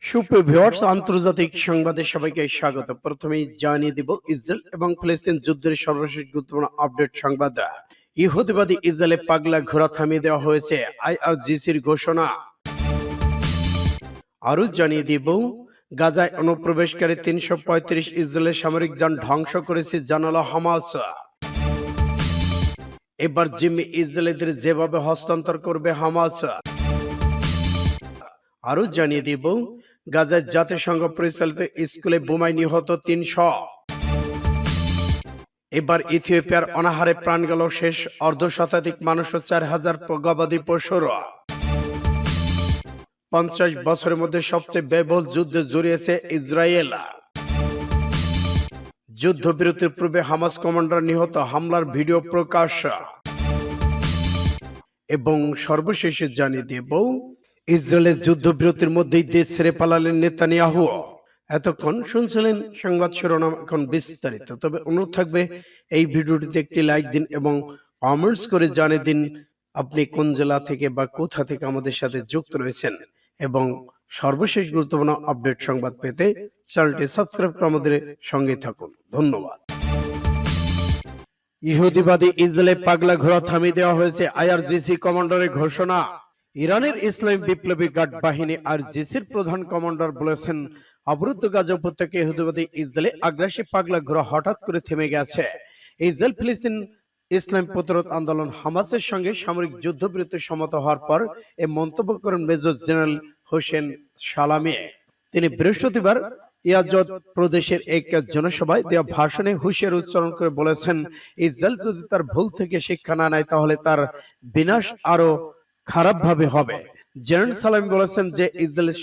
সুপ্রিয় ভিউয়ার্স, আন্তর্জাতিক সংবাদে সবাইকে স্বাগত। প্রথমেই জানিয়ে দিব ইসরায়েল এবং ফিলিস্তিন যুদ্ধের সর্বশেষ গুরুত্বপূর্ণ আপডেট সংবাদ। ইহুদিবাদী ইসরায়েলে পাগলা ঘোড়া থামিয়ে দেওয়া হয়েছে, আইআরজিসির ঘোষণা। আরো জানিয়ে দিব গাজায় অনুপ্রবেশকারী ৩৩৫ ইসরায়েলের সামরিক যান ধ্বংস করেছে জানালো হামাস। এবার জিম্মি ইসরায়েলিদের যেভাবে হস্তান্তর করবে হামাস। আরো জানিয়ে দিব গাজায় জাতিসংঘ পরিচালিত স্কুলে বোমায় নিহত ৩০০। এবার ইথিওপিয়ার অনাহারে প্রাণ গেল শেষ অর্ধশতাধিক মানুষ ও ৪,০০০ গবাদি পশুর। ৫০ বছরের মধ্যে সবচেয়ে ব্যয়বহুল যুদ্ধে জড়িয়েছে ইসরায়েল। যুদ্ধবিরতির পূর্বে হামাস কমান্ডার নিহত, হামলার ভিডিও প্রকাশ। এবং সর্বশেষে জানিয়ে দেব ইসরায়েলের যুদ্ধবিরতির মধ্যেই দেশ ছেড়ে পালালেন নেতানিয়াহু। এতক্ষণ শুনছিলেন সংবাদ শিরোনাম, এখন বিস্তারিত। তবে অনুরোধ থাকবে এই ভিডিওটিতে একটি লাইক দিন এবং কমেন্টস করে জানিয়ে দিন আপনি কোন জেলা থেকে বা কোথা থেকে আমাদের সাথে যুক্ত রয়েছেন। এবং সর্বশেষ গুরুত্বপূর্ণ আপডেট সংবাদ পেতে চ্যানেলটি সাবস্ক্রাইব করে আমাদের সঙ্গে থাকুন। ধন্যবাদ। ইহুদিবাদী ইসরায়েলে পাগলা ঘোড়া থামিয়ে দেওয়া হয়েছে, আইআরজিসি কমান্ডারের ঘোষণা। ইরানের ইসলামী বিপ্লবী গার্ড বাহিনী আইআরজিসির প্রধান কমান্ডার বলেছেন, অবরুদ্ধ গাজা উপত্যকা ইহুদিবাদী ইসরায়েলে আগ্রাসী পাগলা ঘোড়া হঠাৎ করে থেমে গেছে। ইসরায়েল ফিলিস্তিন ইসলাম প্রতিরোধ আন্দোলন হামাসের সঙ্গে সামরিক যুদ্ধবিরতি সম্মত হওয়ার পর এ মন্তব্য করেন মেজর জেনারেল হোসেন সালামি। তিনি বৃহস্পতিবার ইয়াজদ প্রদেশের এক জনসভায় দেওয়া ভাষণে হুঁশিয়ারি উচ্চারণ করে বলেছেন, ইসরায়েল যদি তার ভুল থেকে শিক্ষা না নেয় তাহলে তার বিনাশ আরো খারাপ ভাবে হবে। জেনারেল সালামি বলেছেন যে ইসরায়েলের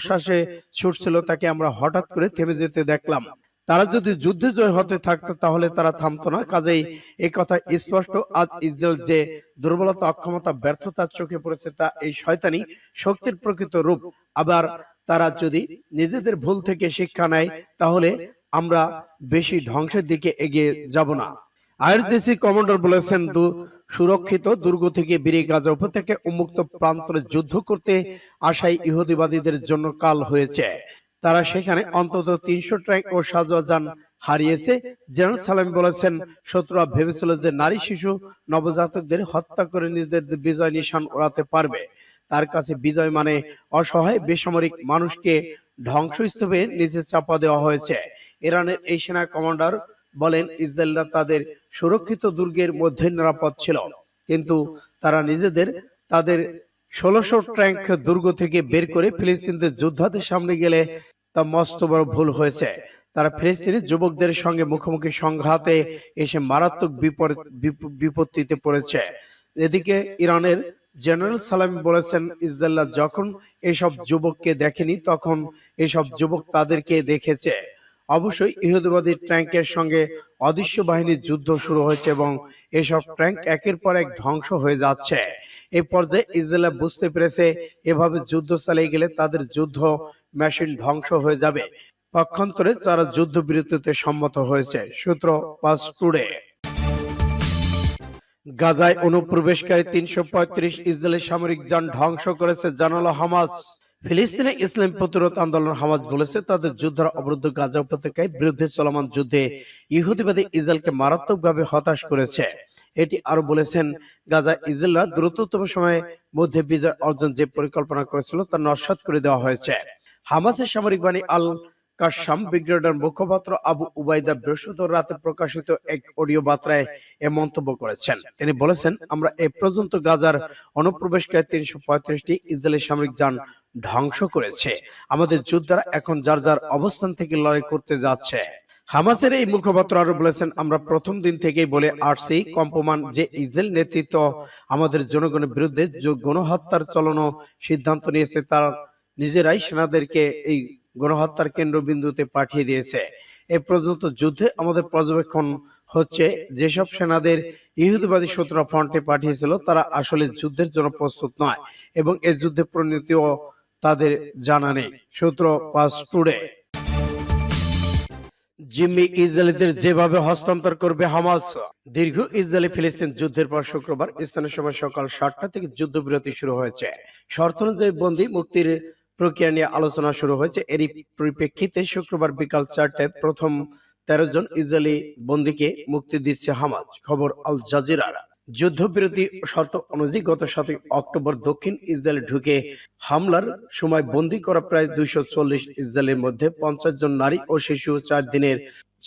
শ্বাসে ছুটছিল, তাকে আমরা হঠাৎ করে থেমে যেতে দেখলাম। তারা যদি যুদ্ধে জয় হতে থাকতো তাহলে তারা থামতো না। কাজেই এই কথা স্পষ্ট, আজ ইসরায়েল যে দুর্বলতা, অক্ষমতা, ব্যর্থতা চোখে পড়েছে তা এই শয়তানি শক্তির প্রকৃত রূপ। আবার তারা যদি নিজেদের ভুল থেকে শিক্ষা নেয় তাহলে আমরা বেশি ধ্বংসের দিকে এগিয়ে যাব না। আইআরজিসি কমান্ডার বলেছেন, সুরক্ষিত দুর্গ থেকে বেরিয়ে গাজা উপত্যকায় উন্মুক্ত প্রান্তরে যুদ্ধ করতে আসাই ইহুদিবাদীদের জন্য কাল হয়েছে। তারা সেখানে অন্তত ৩০০ ট্যাঙ্ক ও সাজোয়া যান হারিয়েছে। জেনারেল সালামি বলেছেন, শত্রুরা ভেবেছিল যে নারী, শিশু, নবজাতকদের হত্যা করে নিজেদের বিজয় নিশান ওড়াতে পারবে। তার কাছে বিজয় মানে অসহায় বেসামরিক মানুষকে ধ্বংসস্তূপে নিচে চাপা দেওয়া হয়েছে। ইরানের এই সেনা কমান্ডার বলেন, ইসরায়েলরা তাদের সুরক্ষিত দুর্গের মধ্যে নিরাপদ ছিল, কিন্তু তারা তাদের ১৬০০ ট্যাঙ্ক দুর্গ থেকে বের করে ফিলিস্তিনদের যোদ্ধাদের সামনে গেলে তা মস্ত বড় ভুল হয়েছে। তারা ফিলিস্তিনি যুবকদের সঙ্গে মুখোমুখি সংঘাতে এসে মারাত্মক বিপত্তিতে পড়েছে। এদিকে ইরানের জেনারেল সালামি বলেছেন, ইসরায়েলরা যখন এসব যুবককে দেখেনি তখন এসব যুবক তাদেরকে দেখেছে। অবশ্যই ইহুদিবাদী ট্যাঙ্কের সঙ্গে অদৃশ্য বাহিনীর যুদ্ধ শুরু হয়েছে এবং এসব ট্যাঙ্ক একের পর এক ধ্বংস হয়ে যাচ্ছে। এই পর্যায়ে ইসরায়েল বুঝতে পেরেছে এভাবে যুদ্ধ চালিয়ে গেলে তাদের যুদ্ধ মেশিন ধ্বংস হয়ে যাবে। পক্ষান্তরে তারা যুদ্ধবিরতিতে সম্মত হয়েছে। সূত্র পাস টুডে। গাজায় অনুপ্রবেশকারী ৩৩৫ ইসরায়েলি সামরিক যান ধ্বংস করেছে জানালো হামাস। ফিলিস্তিনে ইসলাম প্রতিরোধ আন্দোলন হামাস বলেছে, তাদের যোদ্ধারা অবরুদ্ধ গাজা উপত্যকায় বিরুদ্ধে চলমান যুদ্ধে ইহুদিবাদী ইসরায়েলকে মারাত্মকভাবে হতাশ করেছে। এটি আরো বলেছেন, গাজা ইসরায়েলরা দ্রুততম সময়ের মধ্যে বিজয় অর্জন যে পরিকল্পনা করেছিল তা নস্যাৎ করে দেওয়া হয়েছে। হামাসের সামরিক বাহিনী আল কাসাম ব্রিগেডের মুখপাত্র আবু উবাইদা বৃহস্পতিবার রাতে প্রকাশিত এক অডিও বার্তায় এ মন্তব্য করেছেন। তিনি বলেছেন, আমরা এ পর্যন্ত গাজার অনুপ্রবেশকারী ৩৩৫টি ইসরায়েলি সামরিক যান ধ্বংস করেছে। আমাদের যোদ্ধারা এখন যার যার অবস্থান থেকে লড়াই করতে যাচ্ছে। হামাসের এই মুখপাত্র আরো বলেছেন, আমরা প্রথম দিন থেকেই বলে আসছি কম্পমান যে ইসরায়েল নেতৃত্ব আমাদের জনগণের বিরুদ্ধে গণহত্যার চলনো সিদ্ধান্ত নিয়েছে, তারা নিজেরাই সেনাদেরকে এই গণহত্যার কেন্দ্রবিন্দুতে পাঠিয়ে দিয়েছে। এ পর্যন্ত যুদ্ধে আমাদের পর্যবেক্ষণ হচ্ছে, যেসব সেনাদের ইহুদিবাদী শত্রুরা ফ্রন্টে পাঠিয়েছিল তারা আসলে যুদ্ধের জন্য প্রস্তুত নয় এবং এই যুদ্ধে পরিণতিও তাদের জানা নেই। সূত্র পাস টুডে। জিম্মি ইসরায়েলিদের যেভাবে হস্তান্তর করবে হামাস। দীর্ঘ ইসরায়েলি ফিলিস্তিন যুদ্ধের পর শুক্রবার স্থানীয় সময় সকাল ৭টা থেকে যুদ্ধবিরতি শুরু হয়েছে। শর্ত অনুযায়ী বন্দী মুক্তির প্রক্রিয়া নিয়ে আলোচনা শুরু হয়েছে। এরই পরিপ্রেক্ষিতে শুক্রবার বিকাল 4টায় প্রথম 13 জন ইসরায়েলি বন্দীকে মুক্তি দিচ্ছে হামাস। খবর আল জাজিরার। যুদ্ধবিরতি শর্ত অনুযায়ী গত 7 অক্টোবর দক্ষিণ ইসরায়েলে ঢুকে হামলার সময় বন্দী করা প্রায় 240 ইসরায়েলের মধ্যে 50 জন নারী ও শিশু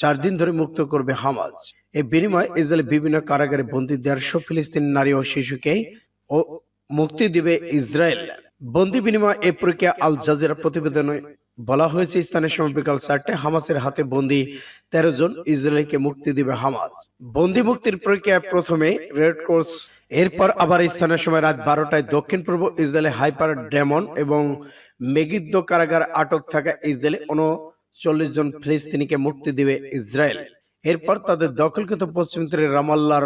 4 দিন ধরে মুক্ত করবে হামাস। এই বিনিময়ে ইসরায়েলের বিভিন্ন কারাগারে বন্দী 150 ফিলিস্তিনি নারী ও শিশুকে মুক্তি দিবে ইসরায়েল। বন্দি বিনিময় এই প্রক্রিয়া আল জাজিরা প্রতিবেদনে বলা হয়েছে, স্থানীয় সময় বিকাল 4টায় হামাসের হাতে বন্দি 13 জন ইসরায়েলিকে মুক্তি দিবে হামাস। বন্দি মুক্তির প্রক্রিয়া প্রথমে রেড ক্রস, এরপর আবার স্থানীয় সময় রাত 12টায় দক্ষিণ পূর্ব ইসরায়েলের হাইপার ডেমন এবং মেগিদ্দো কারাগার আটক থাকা ইসরায়েলি 39 জন ফিলিস্তিনিকে মুক্তি দিবে ইসরায়েল। এরপর তাদের দখলকৃত পশ্চিম তীরের রামাল্লার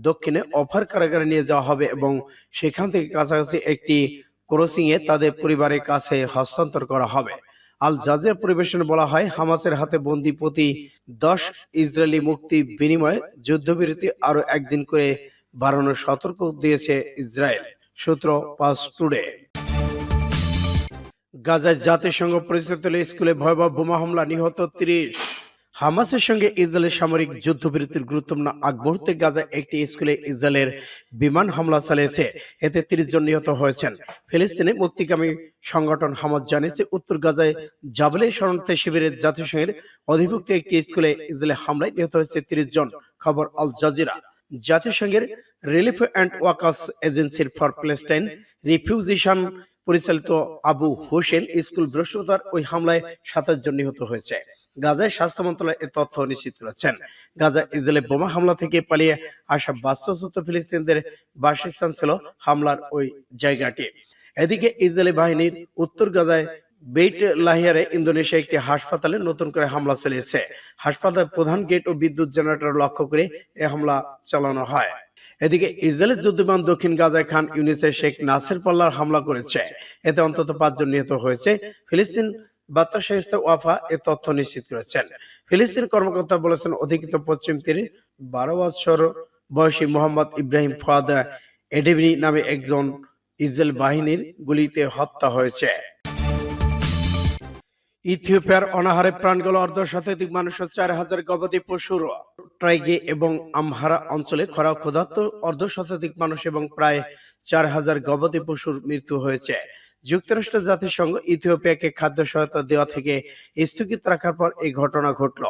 দক্ষিণে অফার কারাগারে নিয়ে যাওয়া হবে এবং সেখান থেকে কাছাকাছি একটি ক্রসিং এ তাদের পরিবারের কাছে হস্তান্তর করা হবে। আল জাজিরা পরিবেশনে বলা হয়, হামাসের হাতে বন্দী প্রতি 10 ইসরায়েলি মুক্তি বিনিময়ে যুদ্ধবিরতি আরো একদিন করে বাড়ানোর সতর্ক দিয়েছে ইসরায়েল। সূত্র পাস টুডে। গাজায় জাতিসংঘ পরিস্থিতি স্কুলে ভয়াবহ বোমা হামলা, নিহত 30। হামাসের সঙ্গে ইসরায়েলের সামরিক যুদ্ধবিরতির গুরুত্বপূর্ণ আগ মুহূর্তে গাজায় একটি স্কুলে ইসরায়েলের বিমান হামলা চালিয়েছে। এতে 30 জন নিহত হয়েছেন। ফিলিস্তিনি মুক্তিকামী সংগঠন হামাস জানিয়েছে, উত্তর গাজায় জাবলে শরণার্থী শিবিরের জাতিসংঘের অধিভুক্ত একটি স্কুলে ইসরায়েলের হামলায় নিহত হয়েছে 30 জন। খবর আল জাজিরা। জাতিসংঘের রিলিফ অ্যান্ড ওয়ার্কার্স এজেন্সির ফর প্যালেস্টাইন রিফিউজিশন পরিচালিত আবু হোসেন স্কুল বৃহস্পতিবার ওই হামলায় 27 জন নিহত হয়েছে। গাজায় স্বাস্থ্য মন্ত্রণালয় এ তথ্য নিশ্চিত করেছেন। গাজা ইসরায়েলের বোমা হামলা থেকে পালিয়ে আসা বাস্তুচ্যুত ফিলিস্তিনিদের বাসস্থান ছিল হামলার ওই জায়গাটি। এদিকে ইসরায়েলি বাহিনীর উত্তর গাজায় বেইট লাহিয়ারে ইন্দোনেশিয়া একটি হাসপাতালে নতুন করে হামলা চালিয়েছে। হাসপাতালের প্রধান গেট ও বিদ্যুৎ জেনারেটর লক্ষ্য করে এ হামলা চালানো হয়। এদিকে ইসরায়েলের যুদ্ধবিমান দক্ষিণ গাজায় খান ইউনিসের শেখ নাসের পাল্লার হামলা করেছে। এতে অন্তত 5 জন নিহত হয়েছে। ফিলিস্তিন বার্তা সংস্থা ওয়াফা এ তথ্য নিশ্চিত করেছেন। ফিলিস্তিন কর্মকর্তা বলেছেন, অধিকৃত পশ্চিম তীরে 12 বছর বয়সী মোহাম্মদ ইব্রাহিম ফুয়াদ এডেবিনি নামে একজন ইসরায়েল বাহিনীর গুলিতে হত্যা হয়েছে। ইথিওপিয়ার অনাহারে প্রাণ গেল অর্ধশতাধিক মানুষের 4000 গবাদি পশুর। ট্রাইগে এবং আমহারা অঞ্চলে খরা ক্ষুধার্ত অর্ধশতাধিক মানুষ এবং প্রায় 4000 গবাদি পশুর মৃত্যু হয়েছে। যুক্তরাষ্ট্র জাতিসংঘ ইথিওপিয়াকে খাদ্য সহায়তা দেওয়া থেকে স্থগিত রাখার পর এই ঘটনা ঘটল।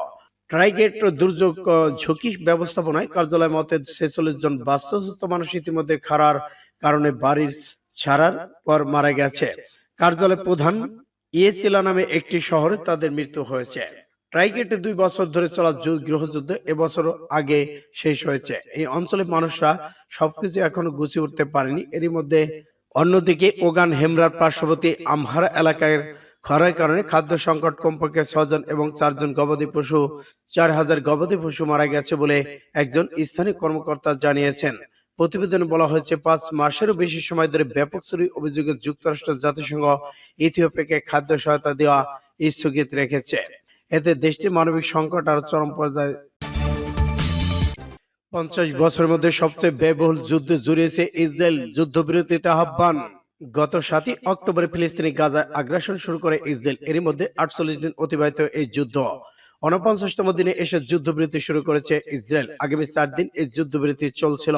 ট্রাইগেট দুর্যোগ ঝুঁকি ব্যবস্থাপনায় কার্যালয় মতে 46 জন বাস্তুচ্যুত মানুষ ইতিমধ্যে খারার কারণে বাড়ির ছাড়ার পর মারা গেছে। কার্যালয় প্রধান ইয়েচিলা নামে একটি শহরে তাদের মৃত্যু হয়েছে। ট্রাইগেটে 2 বছর ধরে চলা গৃহযুদ্ধ এবছর আগে শেষ হয়েছে। এই অঞ্চলে মানুষরা সবকিছু এখনো গুছিয়ে উঠতে পারেনি। এরই মধ্যে অন্যদিকে ওগান হেমরার পার্শ্ববর্তী আমহারা এলাকায় খরার কারণে খাদ্য সংকট, কমপক্ষে 6 জন এবং 4 জন গবাদি পশু 4000 গবাদি পশু মারা গেছে বলে একজন স্থানীয় কর্মকর্তা জানিয়েছেন। প্রতিবেদনে বলা হয়েছে, 5 মাসেরও বেশি সময় ধরে ব্যাপক চুরির অভিযোগে যুক্তরাষ্ট্র জাতিসংঘ ইথিওপিয়াকে খাদ্য সহায়তা দেওয়া স্থগিত রেখেছে। এতে দেশটির মানবিক সংকট আরো চরম পর্যায়ে। 50 বছরের মধ্যে সবচেয়ে ব্যয়বহুল যুদ্ধে জড়িয়েছে ইসরায়েল, যুদ্ধবিরতিতে আহ্বান। গত 7 অক্টোবরে ফিলিস্তিনি গাজায় আগ্রাসন শুরু করে ইসরায়েল। এরই মধ্যে 48 দিন অতিবাহিত এই যুদ্ধ। 49তম দিনে এসে যুদ্ধবিরতি শুরু করেছে ইসরায়েল। আগামী 4 দিন এই যুদ্ধবিরতি চলছিল।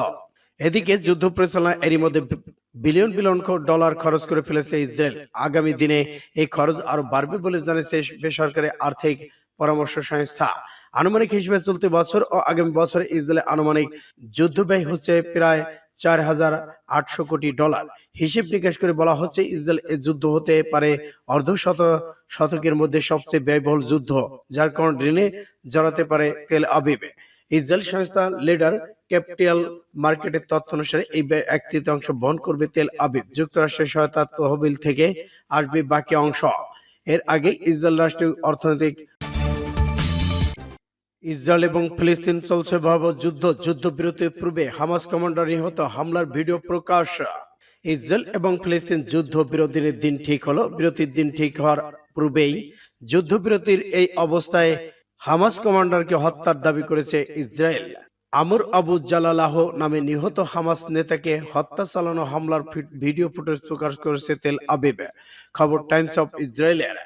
এদিকে যুদ্ধ পরিচালনা এরই মধ্যে বিলিয়ন বিলিয়ন ডলার খরচ করে ফেলেছে ইসরায়েল। আগামী দিনে এই খরচ আরো বাড়বে বলে জানিয়েছে বেসরকারি আর্থিক পরামর্শ সংস্থা। আনুমানিক হিসেবে চলতি বছর ও আগামী বছরে ইসরায়েলের আনুমানিক যুদ্ধ ব্যয় হচ্ছে প্রায় 4800 কোটি ডলার। হিসেব নিকাশ করে বলা হচ্ছে, ইসরায়েল এই যুদ্ধ হতে পারে শতকের মধ্যে সবচেয়ে ব্যয়বহুল যুদ্ধ, যার কারণ ঋণে জড়াতে পারে তেল আবিব। ইসরায়েল সংস্থা লিডার ক্যাপিটাল মার্কেটের তথ্য অনুসারে এই ব্যয় 1/3 বহন করবে তেল আবিব। যুক্তরাষ্ট্রের সহায়তা তহবিল থেকে আসবে বাকি অংশ। এর আগে ইসরায়েল রাষ্ট্রীয় অর্থনৈতিক। ইসরায়েল এবং ফিলিস্তিন চলছে ভয়াবহ যুদ্ধ। যুদ্ধবিরতির পূর্বে হামাস কমান্ডার নিহত, হামলার ভিডিও প্রকাশ। ইসরায়েল এবং ফিলিস্তিন যুদ্ধ বিরতির দিন ঠিক হলো। বিরতির দিন ঠিক হওয়ার পূর্বেই যুদ্ধবিরতির এই অবস্থায় হামাস কমান্ডারকে হত্যার দাবি করেছে ইসরায়েল। আমর আবু জালালাহ নামে নিহত হামাস নেতাকে হত্যা চালানো হামলার ভিডিও ফুটেজ প্রকাশ করেছে তেল আবিবে। খবর টাইমস অফ ইসরায়েলের।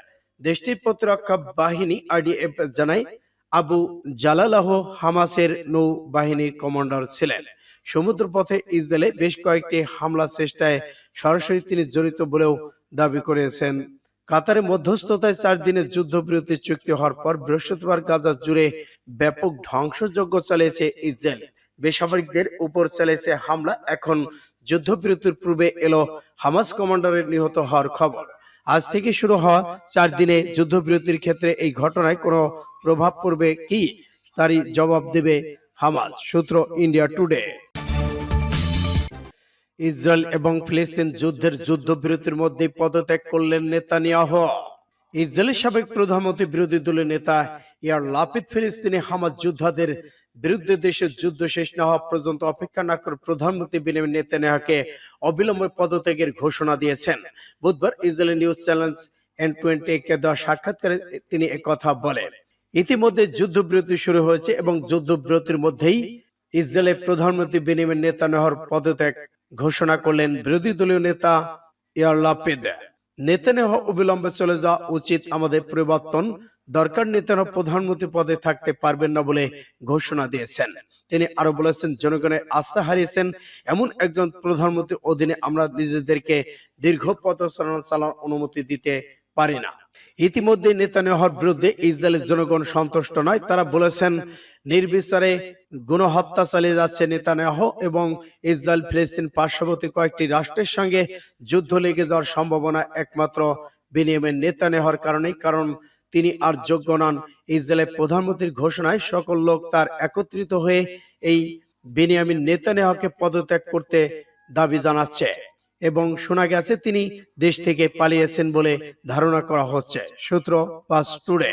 দেশটির প্রতিরক্ষা বাহিনী আইডিএফ জানায় আবু জালালাহ হামাসের নৌবাহিনীর কমান্ডার ছিলেন। সমুদ্রপথে ইসরায়েলে বেশ কয়েকটি হামলা চেষ্টায় সরাসরি তিনি জড়িত বলেও দাবি করেছেন। কাতারে মধ্যস্থতায় 4 দিনের যুদ্ধবিরতি চুক্তি হওয়ার পর বৃহস্পতিবার গাজা জুড়ে ব্যাপক ধ্বংসযজ্ঞ চালিয়েছে ইসরায়েল। বেসামরিকদের উপর চালিয়েছে হামলা। এখন যুদ্ধবিরতির পূর্বে এলো হামাস কমান্ডারের নিহত হওয়ার খবর। আজ থেকে শুরু হওয়া 4 দিনে যুদ্ধবিরতির ক্ষেত্রে এই ঘটনায় কোনো প্রভাব পড়বে কি, তারই জবাব দেবে হামাস। সূত্র ইন্ডিয়া টুডে। ইসরায়েল এবং ফিলিস্তিন যুদ্ধের যুদ্ধবিরতির মধ্যে পদত্যাগ করলেন নেতানিয়াহু। ইসরায়েলের সাবেক প্রধানমন্ত্রী বিরোধী দলের নেতা ইয়ার লাপিদ ফিলিস্তিনি হামাস যোদ্ধাদের বিরুদ্ধে দেশের যুদ্ধ শেষ না হওয়া পর্যন্ত অপেক্ষা না করে প্রধানমন্ত্রী বেনিয়ামিন নেতানিয়াহুকে অবিলম্বে পদত্যাগের ঘোষণা দিয়েছেন। বুধবার ইসরায়েলি নিউজ চ্যানেল N20 কে দেওয়া সাক্ষাৎকারে তিনি একথা বলেন। ইতিমধ্যে যুদ্ধবিরতি শুরু হয়েছে এবং যুদ্ধবিরতির মধ্যেই ইসরায়েলের প্রধানমন্ত্রী বেনিয়ামিন নেতানিয়াহুর পদত্যাগ ঘোষণা করলেন বিরোধী দলীয় নেতা ইয়ার লাপিদ। নেতানিয়াহু অবিলম্বে চলে যাওয়া উচিত, আমাদের পরিবর্তন দরকার। নেতানিয়াহু প্রধানমন্ত্রী পদে থাকতে পারবেন না বলে ঘোষণা দিয়েছেন। তিনি আরো বলেছেন, জনগণের আস্থা হারিয়েছেন এমন একজন প্রধানমন্ত্রীর অধীনে আমরা নিজেদেরকে দীর্ঘ পথ চালানোর অনুমতি দিতে পারি না। ইতিমধ্যে নেতানিয়াহুর বিরুদ্ধে ইসরায়েলের জনগণ সন্তুষ্ট নয়। তারা বলেছেন নির্বিচারে গণহত্যা চালিয়ে যাচ্ছে নেতানিয়াহু এবং ইসরায়েল ফিলিস্তিন পার্শ্ববর্তী কয়েকটি রাষ্ট্রের সঙ্গে যুদ্ধ লেগে যাওয়ার সম্ভাবনা একমাত্র বেনিয়ামিন নেতানিয়াহুর কারণেই, কারণ তিনি আর যোগ্য নন। ইসরায়েলের প্রধানমন্ত্রীর ঘোষণায় সকল লোক তার একত্রিত হয়ে এই বেনিয়ামিন নেতানিয়াহুকে পদত্যাগ করতে দাবি জানাচ্ছে এবং শোনা গেছে তিনি দেশ থেকে পালিয়েছেন বলে ধারণা করা হচ্ছে। সূত্র পাস টুডে।